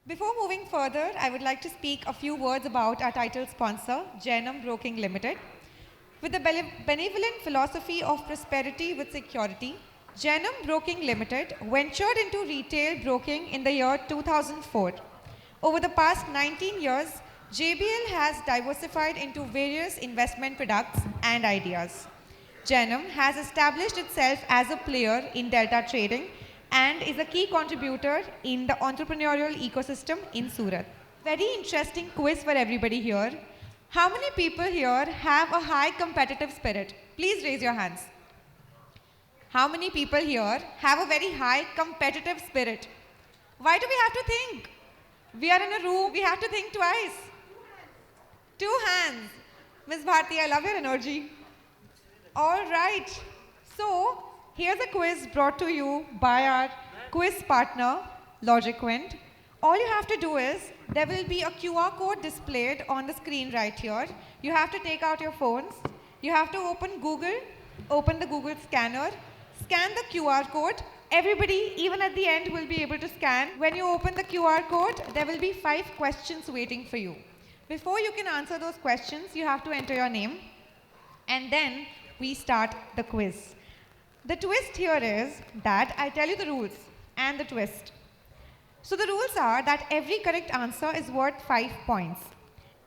Before moving further, I would like to speak a few words about our title sponsor, Jain Broking Limited. With the benevolent philosophy of prosperity with security, Jain Broking Limited ventured into retail broking in the year 2004. Over the past 19 years, JBL has diversified into various investment products and ideas. Jain has established itself as a player in delta trading and is a key contributor in the entrepreneurial ecosystem in Surat. Very interesting quiz for everybody here. How many people here have a high competitive spirit? Please raise your hands. How many people here have a very high competitive spirit? Why do we have to think? We are in a room, we have to think twice. Two hands. Ms. Bharti, I love your energy. All right. So, here's a quiz brought to you by our quiz partner, LogicWind. All you have to do is, there will be a QR code displayed on the screen right here. You have to take out your phones. You have to open Google, open the Google scanner, scan the QR code. Everybody, even at the end, will be able to scan. When you open the QR code, there will be 5 questions waiting for you. Before you can answer those questions, you have to enter your name. And then we start the quiz. The twist here is that I tell you the rules and the twist. So the rules are that every correct answer is worth 5 points.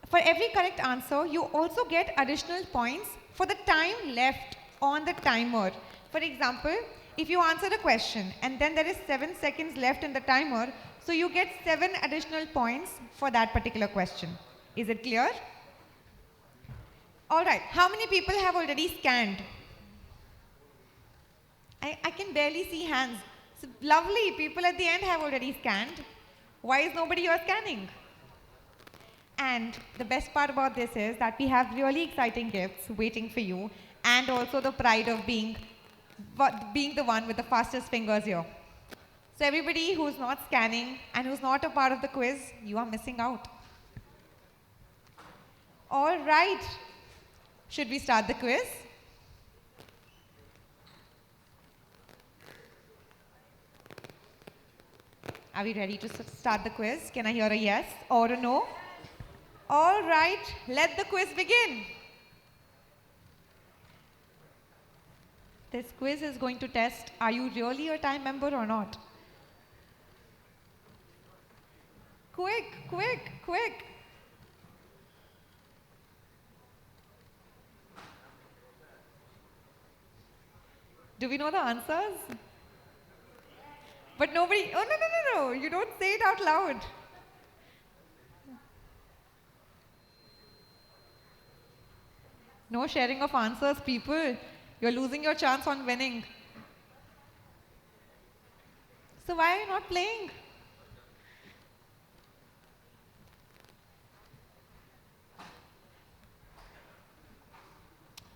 For every correct answer, you also get additional points for the time left on the timer. For example, if you answer a question and then there is 7 seconds left in the timer, so you get 7 additional points for that particular question. Is it clear? All right, how many people have already scanned? I can barely see hands. So lovely, people at the end have already scanned. Why is nobody here scanning? And the best part about this is that we have really exciting gifts waiting for you, and also the pride of being the one with the fastest fingers here. So everybody who's not scanning and who's not a part of the quiz, you are missing out. All right, should we start the quiz? Are we ready to start the quiz? Can I hear a yes or a no? All right, let the quiz begin. This quiz is going to test, are you really a time member or not? Quick, quick, quick. Do we know the answers? But nobody, oh no, you don't say it out loud. No sharing of answers, people. You're losing your chance on winning. So why are you not playing?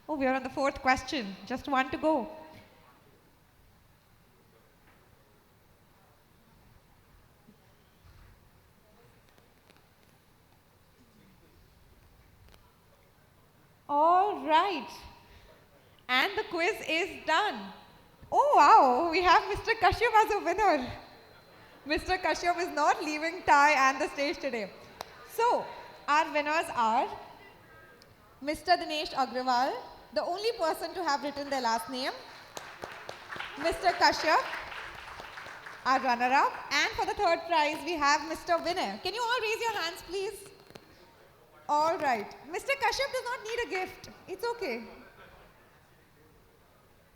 Oh, we are on the 4th question. Just 1 to go. All right. And the quiz is done. Oh wow, we have Mr. Kashyap as a winner. Mr. Kashyap is not leaving TiE and the stage today. So, our winners are Mr. Dinesh Agrawal, the only person to have written their last name, Mr. Kashyap, our runner-up, and for the 3rd prize, we have Mr. Vinay. Can you all raise your hands, please? All right. Mr. Kashyap does not need a gift. It's okay.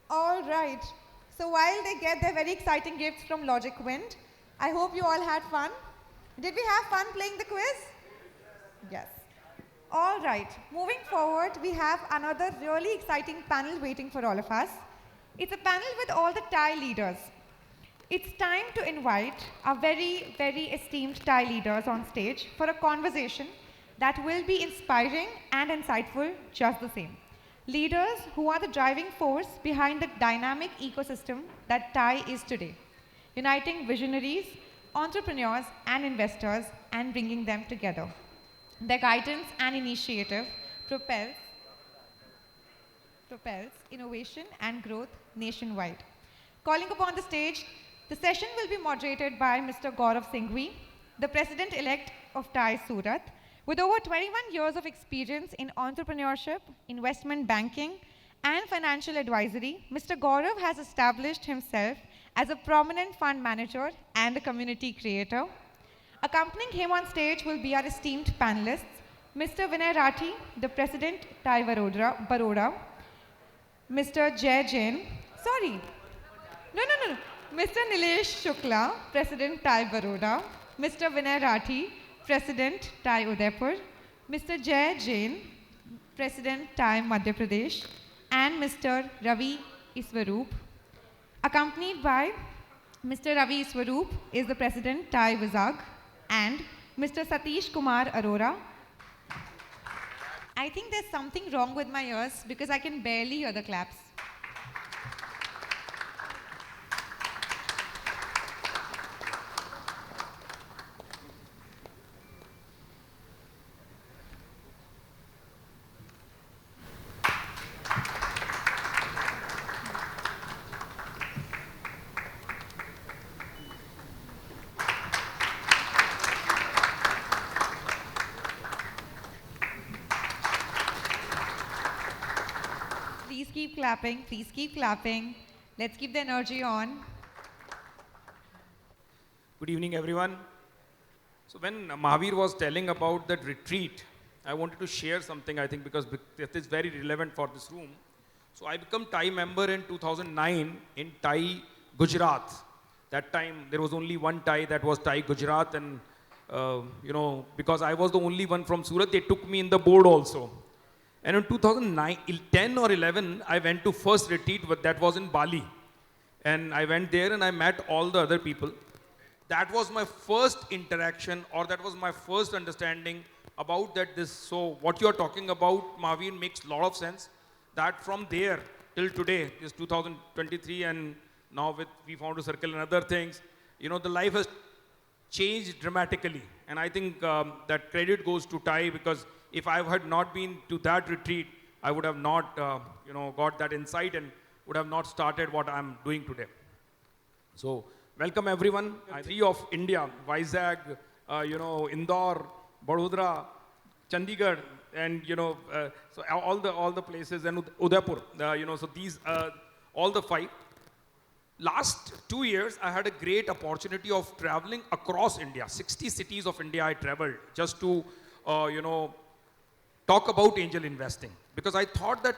All right. So while they get their very exciting gifts from LogicWind, I hope you all had fun. Did we have fun playing the quiz? Yes. All right. Moving forward, we have another really exciting panel waiting for all of us. It's a panel with all the TiE leaders. It's time to invite our very, very esteemed TiE leaders on stage for a conversation that will be inspiring and insightful just the same. Leaders who are the driving force behind the dynamic ecosystem that TiE is today, uniting visionaries, entrepreneurs, and investors and bringing them together. Their guidance and initiative propels innovation and growth nationwide. Calling upon the stage, the session will be moderated by Mr. Gaurav Singhvi, the President-elect of TiE Surat. With over 21 years of experience in entrepreneurship, investment banking, and financial advisory, Mr. Gaurav has established himself as a prominent fund manager and a community creator. Accompanying him on stage will be our esteemed panelists, Mr. Vinay Rathi, the President, TiE Vadodara, Mr. Jain, sorry, no, Mr. Nillesh Shukla, President, TiE Baroda, Mr. Vinay Rathi, President, TiE Udaipur, Mr. Jain, President, TiE Madhya Pradesh, and Mr. Ravi Eswarapu, accompanied by Mr. Ravi Eswarapu is the President, TiE Vizag, and Mr. Satish Kumar Arora. I think there's something wrong with my ears because I can barely hear the claps. Please keep clapping, please keep clapping. Let's keep the energy on. Good evening, everyone. So when Mahavir was telling about that retreat, I wanted to share something, I think, because it is very relevant for this room. So I became TiE member in 2009 in TiE Gujarat. That time, there was only one TiE, that was TiE Gujarat. And, because I was the only one from Surat, they took me in the board also. And in 2009, 10 or 11, I went to first retreat, but that was in Bali. And I went there and I met all the other people. That was my first interaction, or that was my first understanding about that this. So what you're talking about, Mahavir, makes a lot of sense. That from there till today, is 2023, and now with We Found a Circle and other things, the life has changed dramatically. And I think that credit goes to TiE, because if I had not been to that retreat, I would have not, got that insight and would have not started what I'm doing today. So, welcome everyone. Three of India: Vizag, Indore, Vadodara, Chandigarh, and so all the places, and Udaipur. So these all the five. Last 2 years, I had a great opportunity of traveling across India. 60 cities of India I traveled just to, talk about angel investing, because I thought that,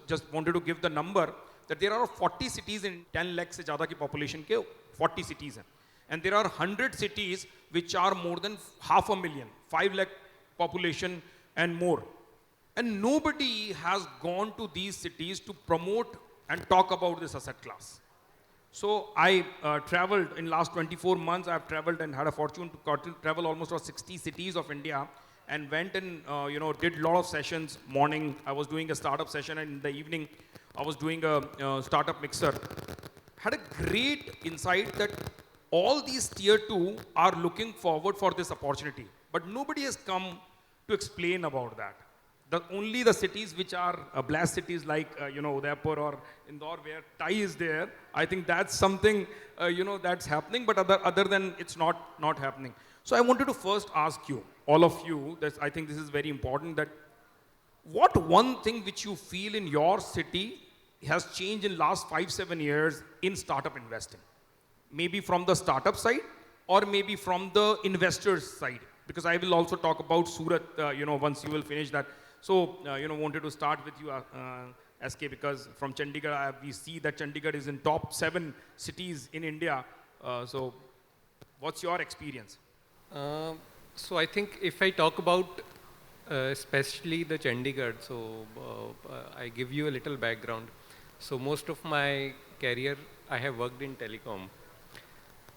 just wanted to give the number that there are 40 cities in 10 lakh se zyada ki population ke 40 cities hain, and there are 100 cities which are more than 500,000, 5 lakh population and more, and nobody has gone to these cities to promote and talk about this asset class. So I traveled in last 24 months. I've traveled and had a fortune to travel almost 60 cities of India, and went and did a lot of sessions. Morning I was doing a startup session, and in the evening I was doing a startup mixer. Had a great insight that all these tier 2 are looking forward for this opportunity, but nobody has come to explain about that. Only the cities which are blast cities like Udaipur or Indore, where TiE is there, I think that's something that's happening, but other than it's not happening. So I wanted to first ask you, all of you, I think this is very important, that what one thing which you feel in your city has changed in last 5-7 years in startup investing? Maybe from the startup side, or maybe from the investors side, because I will also talk about Surat, once you will finish that. So, wanted to start with you, SK, because from Chandigarh, we see that Chandigarh is in top 7 cities in India. So, what's your experience? So I think if I talk about especially the Chandigarh, so I give you a little background. So most of my career I have worked in telecom,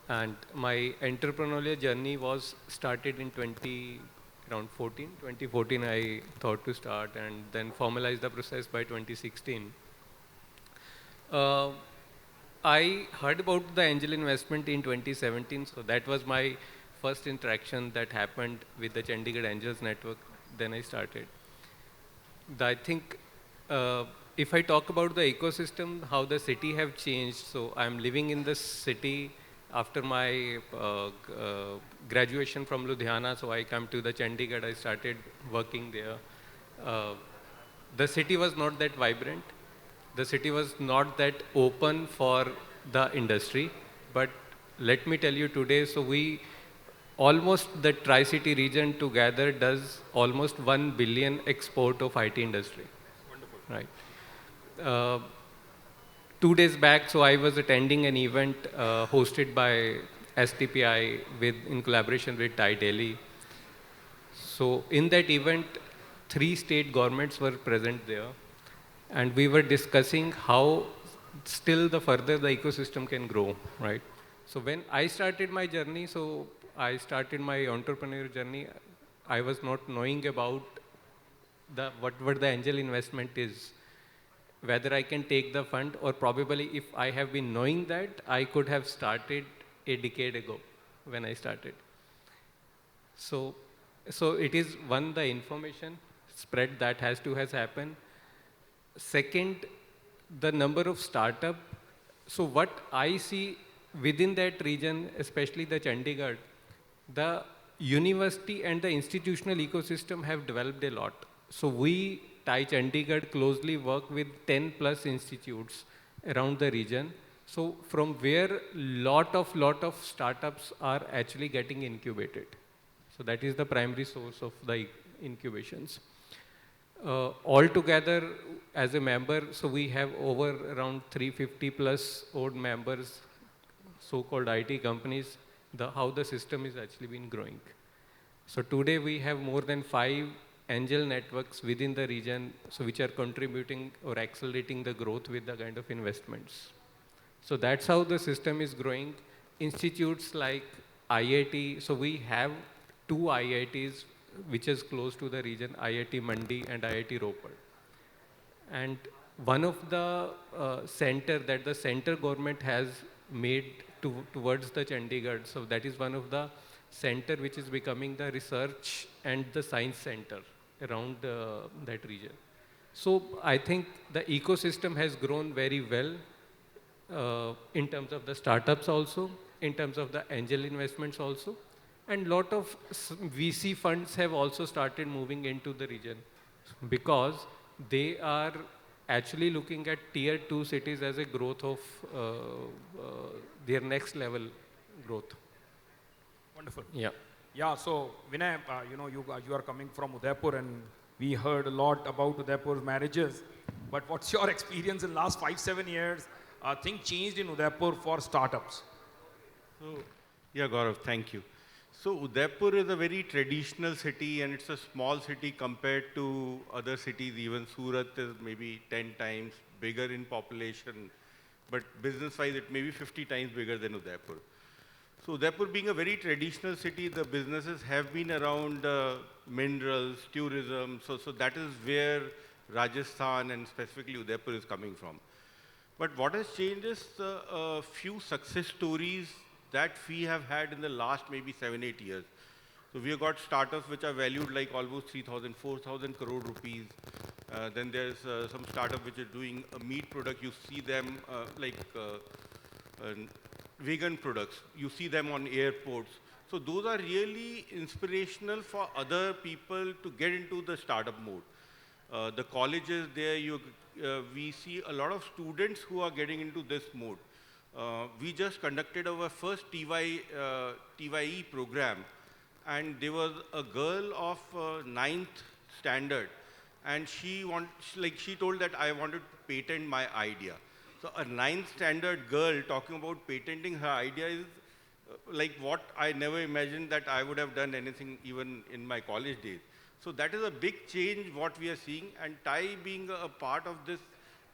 and my entrepreneurial journey was started in 2014 I thought to start, and then formalize the process by 2016. I heard about the angel investment in 2017, so that was my first interaction that happened with the Chandigarh Angels Network. Then I started. I think if I talk about the ecosystem, how the city have changed, so I'm living in this city. after my graduation from Ludhiana, so I come to the Chandigarh, I started working there. Uh, the city was not that vibrant. The city was not that open for the industry. But let me tell you today, so we almost the Tri-City region together does almost 1 billion export of IT industry. Wonderful. Right. Uh, 2 days back, so I was attending an event hosted by STPI in collaboration with TiE Delhi. So in that event, 3 state governments were present there, and we were discussing how still the further the ecosystem can grow, right? So when I started my journey, so I started my entrepreneurial journey, I was not knowing about what the angel investment is, whether I can take the fund, or probably if I have been knowing that, I could have started a decade ago when I started. So it is one, the information spread that has happened. Second, the number of startup. So what I see within that region, especially the Chandigarh, the university and the institutional ecosystem have developed a lot. So we, TiE Chandigarh, closely work with 10 plus institutes around the region. So from where lot of startups are actually getting incubated. So that is the primary source of the incubations. Altogether, as a member, so we have over around 350 plus odd members, so-called IT companies, how the system is actually been growing. So today we have more than 5 angel networks within the region, so which are contributing or accelerating the growth with the kind of investments. So that's how the system is growing. Institutes like IIT, so we have 2 IITs which is close to the region, IIT Mandi and IIT Ropar. And one of the center that the center government has made towards the Chandigarh, so that is one of the center which is becoming the research and the science center around that region. So I think the ecosystem has grown very well in terms of the startups also, in terms of the angel investments also, and lot of VC funds have also started moving into the region because they are actually looking at tier 2 cities as a growth of their next level growth. Wonderful. Yeah. Yeah, so Vinay, you are coming from Udaipur, and we heard a lot about Udaipur's marriages. But what's your experience in last 5-7 years? Things changed in Udaipur for startups. So, yeah, Gaurav, thank you. So Udaipur is a very traditional city, and it's a small city compared to other cities. Even Surat is maybe 10 times bigger in population, but business-wise it may be 50 times bigger than Udaipur. So Udaipur being a very traditional city, the businesses have been around minerals, tourism, so that is where Rajasthan and specifically Udaipur is coming from. But what has changed is a few success stories that we have had in the last maybe 7-8 years. So we have got startups which are valued like almost 3,000, 4,000 crore rupees. Then there's some startup which is doing a meat product. You see them vegan products. You see them on airports. So those are really inspirational for other people to get into the startup mode. The colleges there, we see a lot of students who are getting into this mode. We just conducted our first TiE program, and there was a girl of 9th standard, and she told that I wanted to patent my idea. So a 9th standard girl talking about patenting her idea is like what I never imagined that I would have done anything even in my college days. So that is a big change what we are seeing, and TiE being a part of this,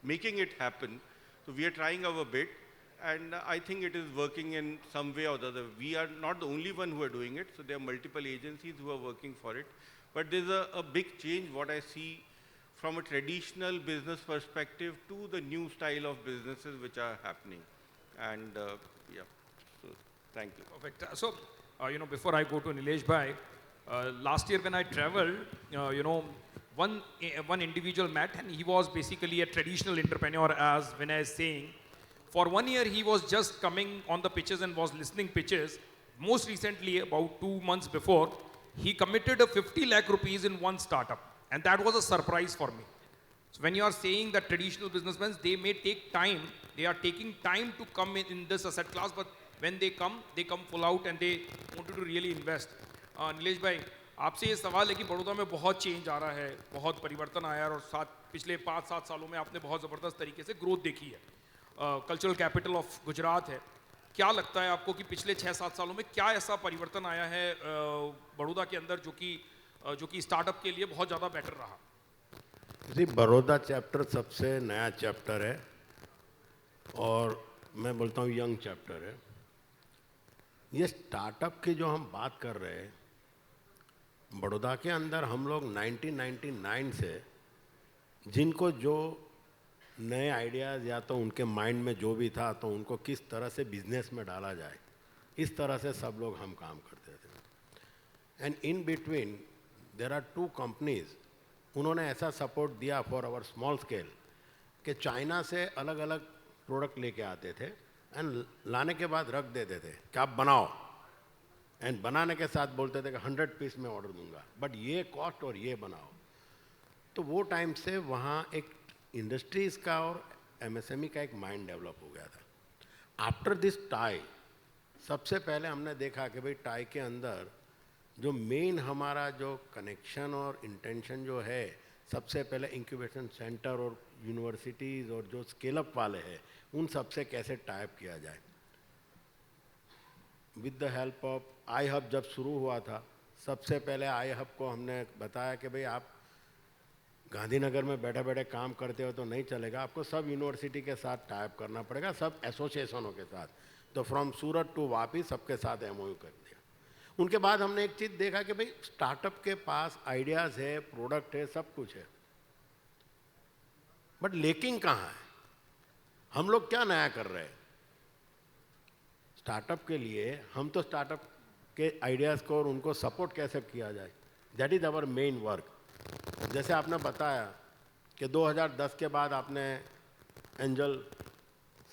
making it happen. So we are trying our bit, and I think it is working in some way or the other. We are not the only one who are doing it, so there are multiple agencies who are working for it. But there's a big change what I see from a traditional business perspective to the new style of businesses which are happening. And yeah, so thank you. Perfect. So, before I go to Nillesh bhai, last year when I traveled, one individual met, and he was basically a traditional entrepreneur, as Vinay is saying, For 1 year, he was just coming on the pitches and was listening pitches. Most recently, about 2 months before, he committed a 50 lakh rupees in one startup. And that was a surprise for me. So when you are saying that traditional businessmen, they may take time, they are taking time to come in this asset class, but when they come full out and they wanted to really invest. Nilesh भाई, आपसे ये सवाल है कि बड़ौदा में बहुत change आ रहा है, बहुत परिवर्तन आया है और पिछले 5-7 सालों में आपने बहुत ज़बरदस्त तरीके से ग्रोथ देखी है. कल्चरल कैपिटल ऑफ गुजरात है. क्या लगता है आपको कि पिछले 6-7 सालों में क्या ऐसा परिवर्तन आया है बड़ौदा के अंदर जो कि स्टार्टअप के लिए बहुत ज़्यादा बेटर रहा? जी, बड़ौदा चैप्टर सबसे नया चैप्टर है और मैं बोलता हूँ यंग चैप्टर है. ये स्टार्टअप की जो हम बात कर रहे हैं, बड़ौदा के अंदर हम लोग 1999 से जिनको जो नए आइडियाज़ या तो उनके माइंड में जो भी था तो उनको किस तरह से बिजनेस में डाला जाए, इस तरह से सब लोग हम काम करते थे. And in between there are 2 companies, उन्होंने ऐसा सपोर्ट दिया फॉर आवर स्मॉल स्केल कि चाइना से अलग अलग प्रोडक्ट लेके आते थे एंड लाने के बाद रख देते थे कि आप बनाओ, एंड बनाने के साथ बोलते थे कि 100 पीस में ऑर्डर दूंगा, बट ये कॉस्ट और ये बनाओ. तो वो टाइम से वहाँ एक इंडस्ट्रीज़ का और एमएसएमई का एक माइंड डेवलप हो गया था. आफ्टर दिस टाई, सबसे पहले हमने देखा कि भाई टाई के अंदर जो मेन हमारा जो कनेक्शन और इंटेंशन जो है, सबसे पहले इंक्यूबेशन सेंटर और यूनिवर्सिटीज़ और जो स्केल अप वाले हैं उन सबसे कैसे टाइप किया जाए. With the help of I hub जब शुरू हुआ था, सबसे पहले आई हब को हमने बताया कि भाई आप गांधीनगर में बैठे बैठे काम करते हो तो नहीं चलेगा, आपको सब यूनिवर्सिटी के साथ टाइप करना पड़ेगा, सब एसोसिएशनों के साथ. तो फ्रॉम सूरत टू वापी सबके साथ एमओयू कर दिया. उनके बाद हमने एक चीज़ देखा कि भाई स्टार्टअप के पास आइडियाज़ है, प्रोडक्ट है, सब कुछ है, बट लेकिन कहाँ है, हम लोग क्या नया कर रहे हैं स्टार्टअप के लिए. हम तो स्टार्टअप के आइडियाज़ को और उनको सपोर्ट कैसे किया जाए, that is our main work. जैसे आपने बताया कि 2010 के बाद आपने एंजल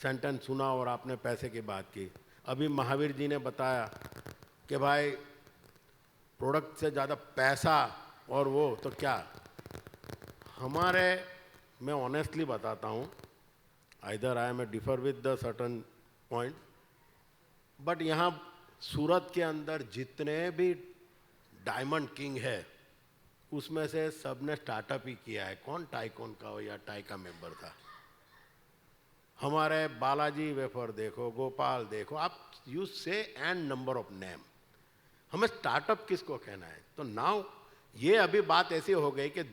सेंटेंस सुना और आपने पैसे की बात की. अभी महावीर जी ने बताया कि भाई प्रोडक्ट से ज़्यादा पैसा और वो तो क्या. हमारे, मैं ऑनेस्टली बताता हूँ, either I am differ with the certain point, but यहाँ सूरत के अंदर जितने भी डायमंड किंग है उसमें से सब ने स्टार्टअप ही किया है. कौन TiECon का हो या टाई का मेंबर था. हमारे बालाजी वेफर देखो, गोपाल देखो, आप यू से एंड नंबर ऑफ नेम. हमें स्टार्टअप किसको कहना है. तो नाउ ये अभी बात ऐसी हो गई कि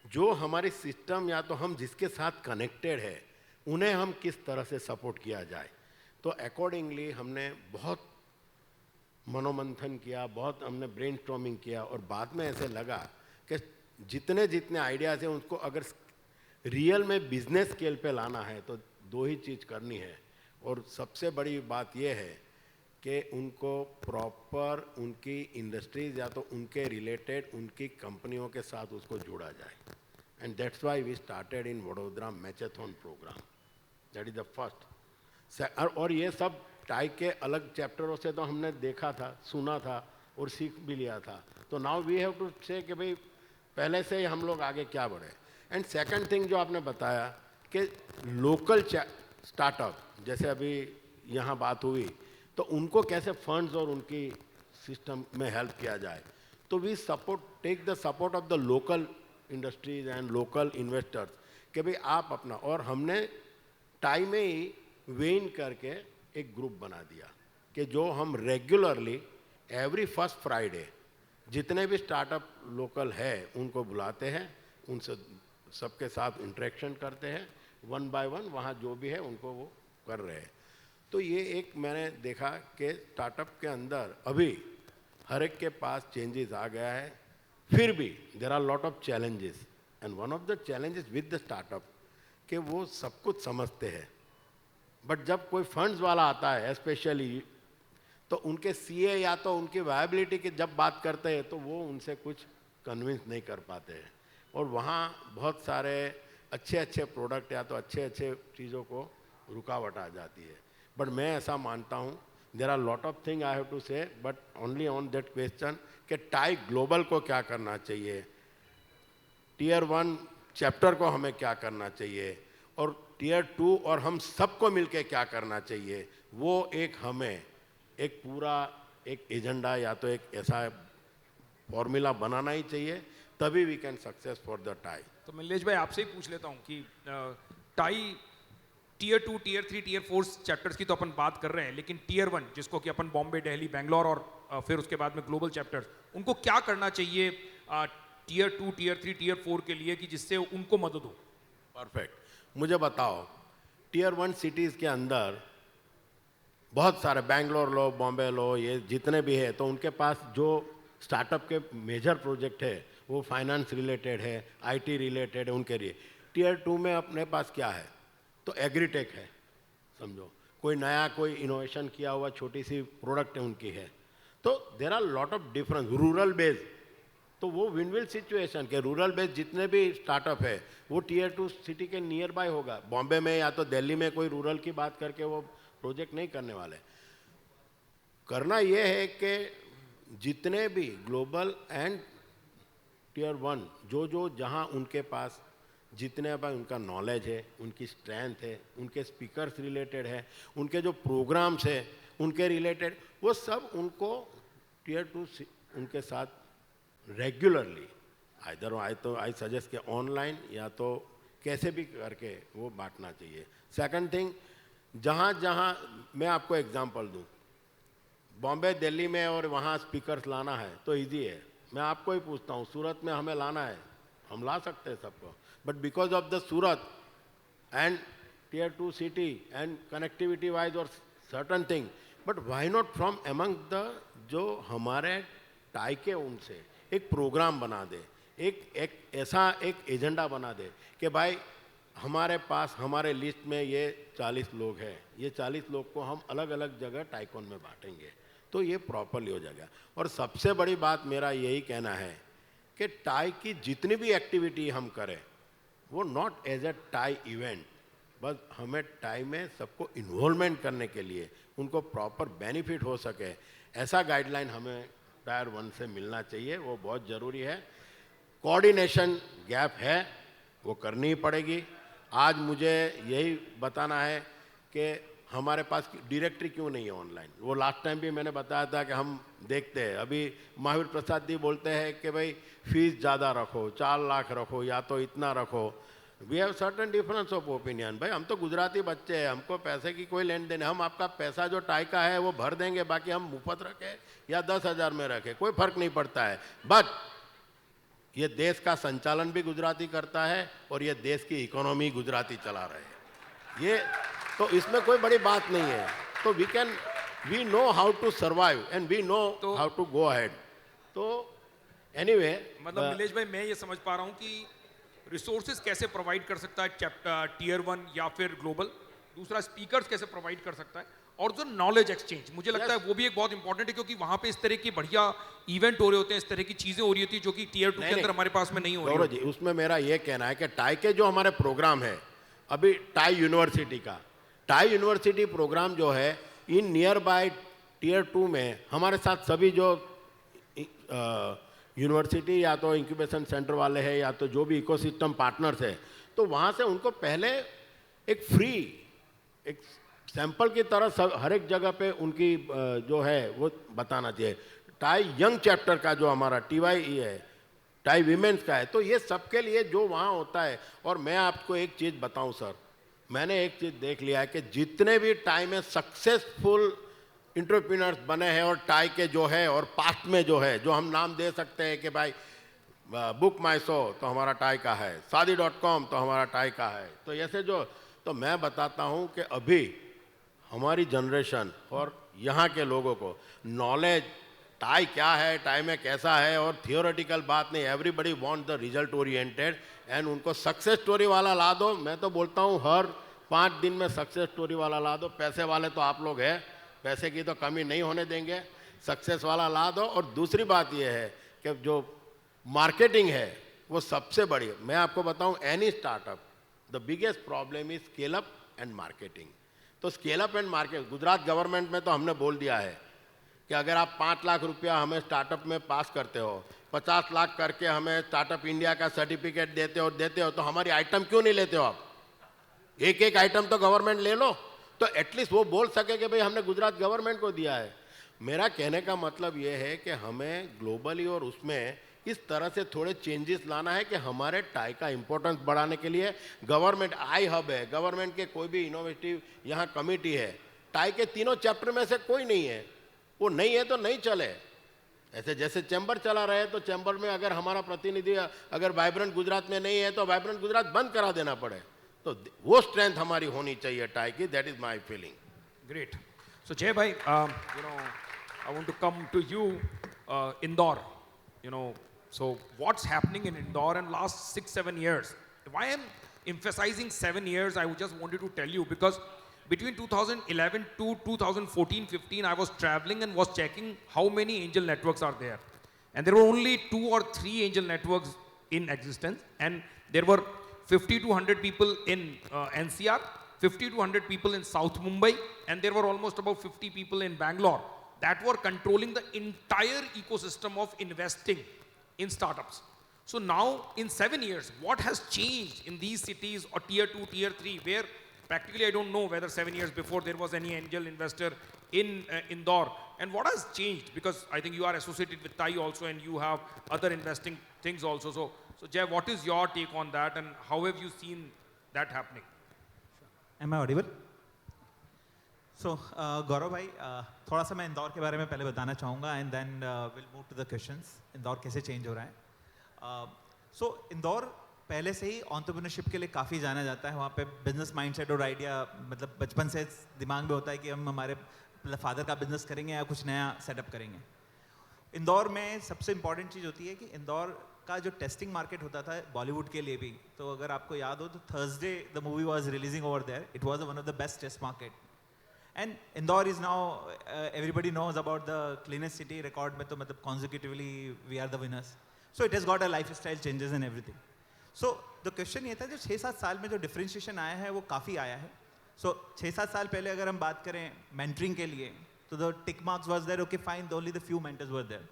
जो हमारी सिस्टम या तो हम जिसके साथ कनेक्टेड है उन्हें हम किस तरह से सपोर्ट किया जाए. तो अकॉर्डिंगली हमने बहुत मनोमंथन किया, बहुत हमने ब्रेनस्टॉर्मिंग किया और बाद में ऐसे लगा कि जितने जितने आइडियाज़ हैं उसको अगर रियल में बिजनेस स्केल पे लाना है तो 2 ही चीज़ करनी है. और सबसे बड़ी बात यह है कि उनको प्रॉपर उनकी इंडस्ट्रीज या तो उनके रिलेटेड उनकी कंपनियों के साथ उसको जोड़ा जाए. And that's why we started in Vadodara matchathon programme. That is the first. और ये सब टाई के अलग चैप्टरों से तो हमने देखा था, सुना था और सीख भी लिया था. तो नाउ वी हैव टू से कि भाई पहले से ही हम लोग आगे क्या बढ़े. एंड सेकंड थिंग जो आपने बताया कि लोकल स्टार्टअप, जैसे अभी यहाँ बात हुई, तो उनको कैसे फंड्स और उनकी सिस्टम में हेल्प किया जाए. तो we support take the support of the local industries and local investors कि भाई आप अपना. और हमने टाई में ही वेन करके एक ग्रुप बना दिया कि जो हम रेगुलरली एवरी फर्स्ट फ्राइडे जितने भी स्टार्टअप लोकल है उनको बुलाते हैं, उनसे सबके साथ इंटरेक्शन करते हैं, 1 बाय 1 वहाँ जो भी है उनको वो कर रहे हैं. तो ये एक मैंने देखा कि स्टार्टअप के अंदर अभी हर एक के पास चेंजेस आ गया है. फिर भी there are lot of challenges and one of the challenges with the startup कि वो सब कुछ समझते हैं, बट जब कोई फंड्स वाला आता है स्पेशली तो उनके सीए या तो उनकी वायबिलिटी की जब बात करते हैं तो वो उनसे कुछ कन्विंस नहीं कर पाते हैं. और वहाँ बहुत सारे अच्छे अच्छे प्रोडक्ट या तो अच्छे अच्छे चीज़ों को रुकावट आ जाती है। बट मैं ऐसा मानता हूँ, there are lot of thing I have to say, but only on that question कि टाई ग्लोबल को क्या करना चाहिए, टीयर 1 चैप्टर को हमें क्या करना चाहिए, और टीयर 2 और हम सबको मिलके क्या करना चाहिए, वो एक हमें एक पूरा एक एजेंडा या तो एक ऐसा फॉर्मूला बनाना ही चाहिए, तभी we can success for the TiE. तो नीलेश भाई आपसे ही पूछ लेता हूँ कि TiE tier 2, tier 3, tier 4 chapters की तो अपन बात कर रहे हैं, लेकिन टीयर 1 जिसको कि अपन बॉम्बे, दिल्ली, बेंगलोर और फिर उसके बाद में ग्लोबल चैप्टर्स, उनको क्या करना चाहिए टीयर 2, टीयर 3, टीयर 4 के लिए कि जिससे उनको मदद हो? परफेक्ट। मुझे बताओ, टीयर 1 सिटीज़ के अंदर बहुत सारे, बेंगलोर लो, बॉम्बे लो, ये जितने भी है, तो उनके पास जो स्टार्टअप के मेजर प्रोजेक्ट है वो फाइनेंस रिलेटेड है, आईटी रिलेटेड है उनके लिए। टीयर 2 में अपने पास क्या है, तो एग्रीटेक है, समझो कोई नया कोई इनोवेशन किया हुआ छोटी सी प्रोडक्ट है उनकी है। तो there are lot of difference. Rural base, तो वो विन विन सिचुएशन के रूरल बेस जितने भी स्टार्टअप है वो टीयर 2 सिटी के नियर बाय होगा। बॉम्बे में या तो दिल्ली में कोई रूरल की बात करके वो प्रोजेक्ट नहीं करने वाले। करना ये है कि जितने भी ग्लोबल एंड टीयर 1 जो जहाँ उनके पास जितने भाई उनका नॉलेज है, उनकी स्ट्रेंथ है, उनके स्पीकर्स रिलेटेड है, उनके जो प्रोग्राम्स है उनके रिलेटेड, वो सब उनको टीयर 2 उनके साथ रेगुलरली आई सजेस्ट के ऑनलाइन या तो कैसे भी करके वो बांटना चाहिए। सेकंड थिंग, जहाँ मैं आपको एग्जांपल दूँ, बॉम्बे, दिल्ली में और वहाँ स्पीकर्स लाना है तो इजी है। मैं आपको ही पूछता हूँ, सूरत में हमें लाना है, हम ला सकते हैं सबको, but because of the Surat and tier 2 city and connectivity wise और certain thing, but why not from among the जो हमारे टाई के उनसे एक प्रोग्राम बना दे, एक ऐसा एक एजेंडा बना दे कि भाई हमारे पास हमारे लिस्ट में ये 40 लोग हैं, ये 40 लोग को हम अलग अलग जगह टाइकॉन में बांटेंगे, तो ये प्रॉपरली हो जाएगा। और सबसे बड़ी बात मेरा यही कहना है कि टाई की जितनी भी एक्टिविटी हम करें वो not as a TiE event, बस हमें टाई में सबको इन्वॉल्वमेंट करने के लिए उनको प्रॉपर बेनिफिट हो सके, ऐसा गाइडलाइन हमें टायर 1 से मिलना चाहिए, वो बहुत ज़रूरी है। कोऑर्डिनेशन गैप है, वो करनी ही पड़ेगी। आज मुझे यही बताना है कि हमारे पास डायरेक्टरी क्यों नहीं है ऑनलाइन। वो लास्ट टाइम भी मैंने बताया था कि हम देखते हैं, अभी महावीर प्रसाद जी बोलते हैं कि भाई फीस ज़्यादा रखो, 4 लाख रखो या तो इतना रखो। We have certain difference of opinion. भाई हम तो गुजराती बच्चे हैं, हमको पैसे की कोई लेन देन है, हम आपका पैसा जो टाई का है वो भर देंगे, बाकी हम मुफ्त रखें या 10,000 में रखें, कोई फर्क नहीं पड़ता है। बट ये देश का संचालन भी गुजराती करता है और ये देश की इकोनॉमी गुजराती चला रहे हैं, ये तो इसमें कोई बड़ी बात नहीं है। तो we know how to survive and we know how to go ahead. तो एनीवे, मतलब नीलेश भाई मैं ये समझ पा रहा हूँ कि रिसोर्सेज कैसे प्रोवाइड कर सकता है चैप्टर टीयर 1 या फिर ग्लोबल, दूसरा स्पीकर्स कैसे प्रोवाइड कर सकता है, और जो नॉलेज एक्सचेंज मुझे लगता है वो भी एक बहुत इंपॉर्टेंट है, क्योंकि वहां पे इस तरह की बढ़िया इवेंट हो रहे होते हैं, इस तरह की चीजें हो रही होती है जो कि टीयर 2 के अंदर हमारे पास में नहीं हो रही। गौरव जी, उसमें मेरा ये कहना है कि टाई के जो हमारे प्रोग्राम है, अभी टाई यूनिवर्सिटी का टाई यूनिवर्सिटी प्रोग्राम जो है इन नियर बाय टीयर 2 में हमारे साथ सभी जो यूनिवर्सिटी या तो इंक्यूबेशन सेंटर वाले हैं या तो जो भी इकोसिस्टम पार्टनर्स है, तो वहाँ से उनको पहले एक फ्री एक सैंपल की तरह सब हर एक जगह पे उनकी जो है वो बताना चाहिए। टाई यंग चैप्टर का जो हमारा TiE है, टाई वीमेंस का है, तो ये सबके लिए जो वहाँ होता है। और मैं आपको एक चीज़ बताऊँ सर, मैंने एक चीज़ देख लिया है कि जितने भी टाई में सक्सेसफुल एंटरप्रेन्योर्स बने हैं और टाई के जो है और पास्ट में जो है, जो हम नाम दे सकते हैं कि भाई बुक माई शो तो हमारा टाई का है, शादी.com तो हमारा टाई का है, तो ऐसे जो, तो मैं बताता हूँ कि अभी हमारी जनरेशन और यहाँ के लोगों को नॉलेज टाई क्या है, टाई में कैसा है, और थियोरेटिकल बात नहीं, everybody want the result oriented and उनको सक्सेस स्टोरी वाला ला दो। मैं तो बोलता हूँ हर 5 दिन में सक्सेस स्टोरी वाला ला दो। पैसे वाले तो आप लोग हैं, पैसे की तो कमी नहीं होने देंगे, सक्सेस वाला ला दो। और दूसरी बात यह है कि जो मार्केटिंग है वो सबसे बड़ी, मैं आपको बताऊँ, any startup the biggest problem is scale up and marketing. तो scale up and market, Gujarat government में तो हमने बोल दिया है कि अगर आप 5 लाख रुपया हमें स्टार्टअप में पास करते हो, 50 लाख करके हमें स्टार्टअप इंडिया का सर्टिफिकेट देते हो तो हमारी आइटम क्यों नहीं लेते हो आप? एक एक आइटम तो गवर्नमेंट ले लो, तो एटलीस्ट वो बोल सके कि भाई हमने गुजरात गवर्नमेंट को दिया है। मेरा कहने का मतलब ये है कि हमें ग्लोबली और उसमें इस तरह से थोड़े चेंजेस लाना है कि हमारे टाई का इंपॉर्टेंस बढ़ाने के लिए गवर्नमेंट आई हब है, गवर्नमेंट के कोई भी इनोवेटिव यहाँ कमिटी है, टाई के तीनों चैप्टर में से कोई नहीं है, वो नहीं है तो नहीं चले। ऐसे जैसे चैम्बर चला रहे तो चैम्बर में अगर हमारा प्रतिनिधि अगर वाइब्रेंट गुजरात में नहीं है तो वाइब्रेंट गुजरात बंद करा देना पड़े। तो वो स्ट्रेंथ हमारी होनी चाहिए टाई की, that is my feeling. Great. So Jay bhai, I want to come to you, Indore. So what's happening in Indore in last 6-7 years? Why I'm emphasizing 7 years, I just wanted to tell you because between 2011 to 2014-15, I was traveling and was checking how many angel networks are there. And there were only 2 or 3 angel networks in existence. And there were 50 to 100 people in NCR, 50 to 100 people in South Mumbai, and there were almost about 50 people in Bangalore that were controlling the entire ecosystem of investing in startups. So now in 7 years, what has changed in these cities or tier 2, tier 3, where practically I don't know whether 7 years before there was any angel investor in Indore, and what has changed? Because I think you are associated with TiE also and you have other investing things also. So Jay, what is your take on that and how have you seen that happening? Am I audible? So Gaurav bhai, थोड़ा सा मैं इंदौर के बारे में पहले बताना चाहूँगा and then we'll move to the questions. Indore कैसे change हो रहा है? So इंदौर पहले से ही entrepreneurship के लिए काफ़ी जाना जाता है। वहाँ पे business mindset और idea मतलब बचपन से दिमाग में होता है कि हम हमारे फादर का बिजनेस करेंगे या कुछ नया सेटअप करेंगे। इंदौर में सबसे इम्पॉर्टेंट चीज़ होती है कि इंदौर का जो टेस्टिंग मार्केट होता था बॉलीवुड के लिए भी, तो अगर आपको याद हो तो Thursday the movie was releasing over there, it was one of the best test market. And Indore is now everybody knows about the cleanest city record में, तो मतलब consecutively we are the winners. So it has got a life style changes in everything. So the question ये था जो 6-7 साल में जो differentiation आया है वो काफ़ी आया है। सो 6-7 साल पहले अगर हम बात करें मेंटरिंग के लिए तो the tick marks was there, okay fine, only the few mentors were there.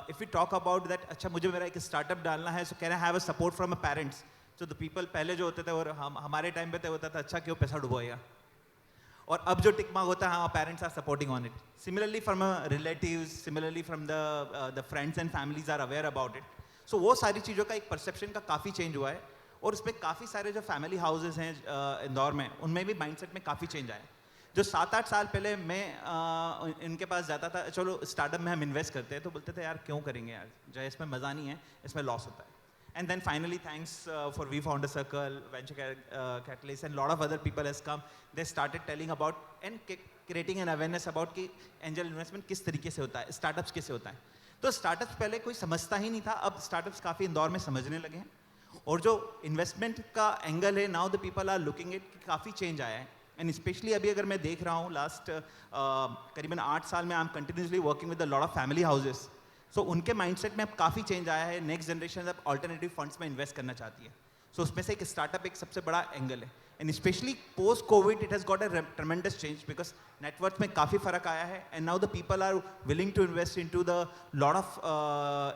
If you talk about that, अच्छा मुझे मेरा एक स्टार्टअप डालना है, so can I have a support from a parents. So the people पहले जो होते थे और हमारे टाइम पे तो होता था अच्छा क्यों पैसा डुबोएगा, और अब जो टिक मार्क होता है हाँ parents are supporting on it. Similarly from relatives, similarly from the friends and families are aware about it. So वो सारी चीज़ों का एक परसेप्शन का काफ़ी चेंज हुआ है, और उसमें काफ़ी सारे जो फैमिली हाउसेस हैं इंदौर में उनमें भी माइंडसेट में काफ़ी चेंज आया। जो 7-8 साल पहले मैं इनके पास जाता था, चलो स्टार्टअप में हम इन्वेस्ट करते हैं, तो बोलते थे यार क्यों करेंगे यार, जो इसमें मज़ा नहीं है, इसमें लॉस होता है। And then finally thanks for we founder circle, venture capitalist and lot of other people has come, they started telling about and creating an awareness about कि एंजल इन्वेस्टमेंट किस तरीके से होता है, स्टार्टअप्स कैसे होता है। तो स्टार्टअप्स पहले कोई समझता ही नहीं था, अब स्टार्टअप्स काफ़ी इंदौर में समझने लगे हैं, और जो इन्वेस्टमेंट का एंगल है now the people are looking it, काफ़ी चेंज आया है। एंड स्पेशली अभी अगर मैं देख रहा हूँ लास्ट करीबन 8 साल में I am continuously working with a lot of family houses, so उनके माइंडसेट में अब काफ़ी चेंज आया है। नेक्स्ट जनरेशन अब ऑल्टरनेटिव फंड्स में इन्वेस्ट करना चाहती है, सो उसमें से एक स्टार्टअप एक सबसे बड़ा एंगल है। And specially post COVID it has got a tremendous change because network में काफ़ी फर्क आया है, and now the people are willing to invest in to the lot of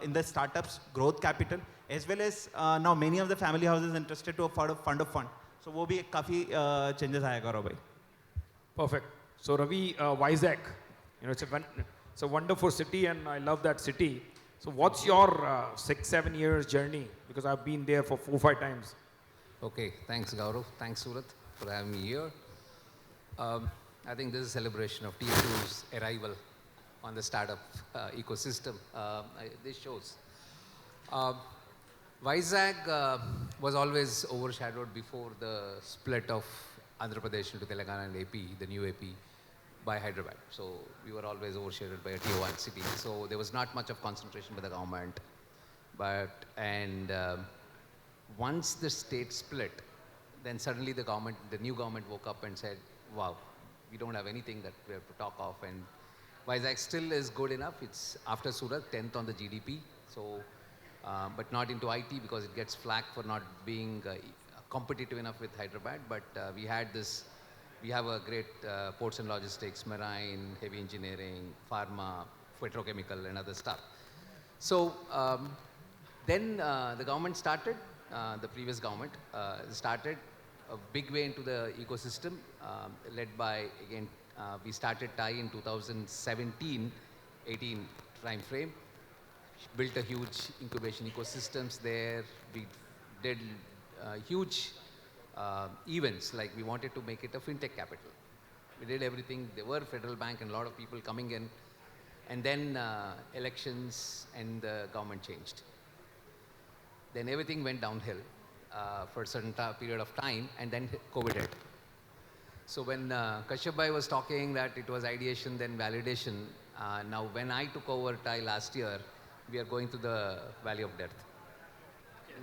in the startups growth capital, as well as now many of the family houses interested to a fund of fund. So वो भी एक काफ़ी changes आएगा गौरव भाई। Perfect. So Ravi, Vizag, it's a wonderful city and I love that city. So what's your 6-7 years journey? Because I've been there for 4-5 times. Okay, thanks Gaurav, thanks Surat for having me here. I think this is a celebration of TiECon's arrival on the startup ecosystem. This shows. Vizag was always overshadowed before the split of Andhra Pradesh into Telangana and AP, the new AP, by Hyderabad. So we were always overshadowed by a tier 1 city. So there was not much of concentration by the government. Once the state split, then suddenly the new government woke up and said, wow, we don't have anything that we have to talk of. And Vizag still is good enough. It's after Surat, 10th on the GDP. So but not into IT because it gets flack for not being competitive enough with Hyderabad, but we have a great ports and logistics, marine, heavy engineering, pharma, petrochemical and other stuff. So then the government started, the previous government started a big way into the ecosystem, led by, again, we started TiE in 2017, 18 time frame, built a huge incubation ecosystems there. We did huge events, like we wanted to make it a fintech capital. We did everything. There were federal bank and a lot of people coming in. And then elections and the government changed. Then everything went downhill for a certain period of time, and then COVID hit. So when Kashyap bhai was talking that it was ideation, then validation, now when I took over TiE last year, we are going to the valley of death.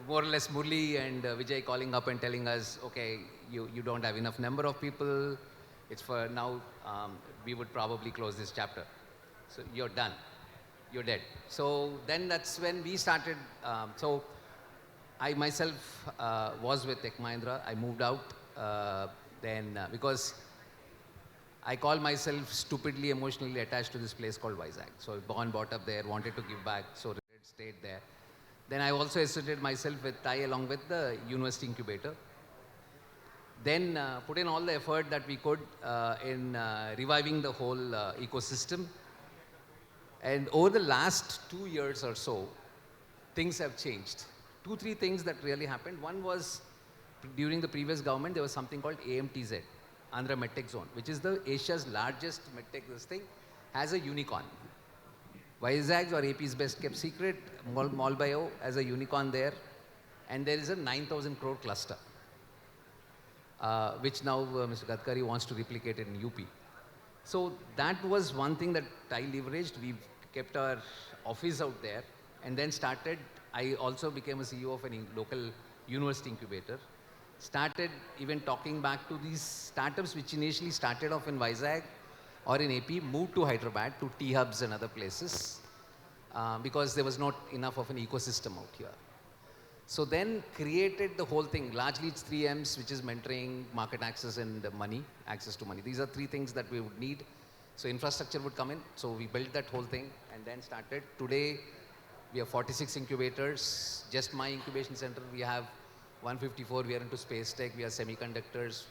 More or less Murli and Vijay calling up and telling us, okay, you don't have enough number of people, it's for now, we would probably close this chapter. So you're done, you're dead. So then that's when we started, so I myself was with Tech Mahindra. I moved out then because I call myself stupidly emotionally attached to this place called Vizag. So born, brought up there, wanted to give back, so stayed there. Then I also associated myself with TiE along with the university incubator. Then put in all the effort that we could in reviving the whole ecosystem. And over the last 2 years or so, things have changed. 2-3 things that really happened. One was during the previous government, there was something called AMTZ, Andhra MedTech Zone, which is the Asia's largest MedTech, this thing, has a unicorn. Vizag, or AP's best kept secret, Mall Bio has a unicorn there, and there is a 9,000 crore cluster, which now Mr. Gadkari wants to replicate in UP. So that was one thing that TiE leveraged. We kept our office out there and then started. I also became a CEO of a local university incubator. Started even talking back to these startups which initially started off in Vizag or in AP, moved to Hyderabad, to TiE hubs and other places because there was not enough of an ecosystem out here. So then created the whole thing. Largely it's 3 M's, which is mentoring, market access and money, access to money. These are 3 things that we would need. So infrastructure would come in. So we built that whole thing and then started. Today, we have 46 incubators. Just my incubation center, we have 154. We are into space tech. We are semiconductors.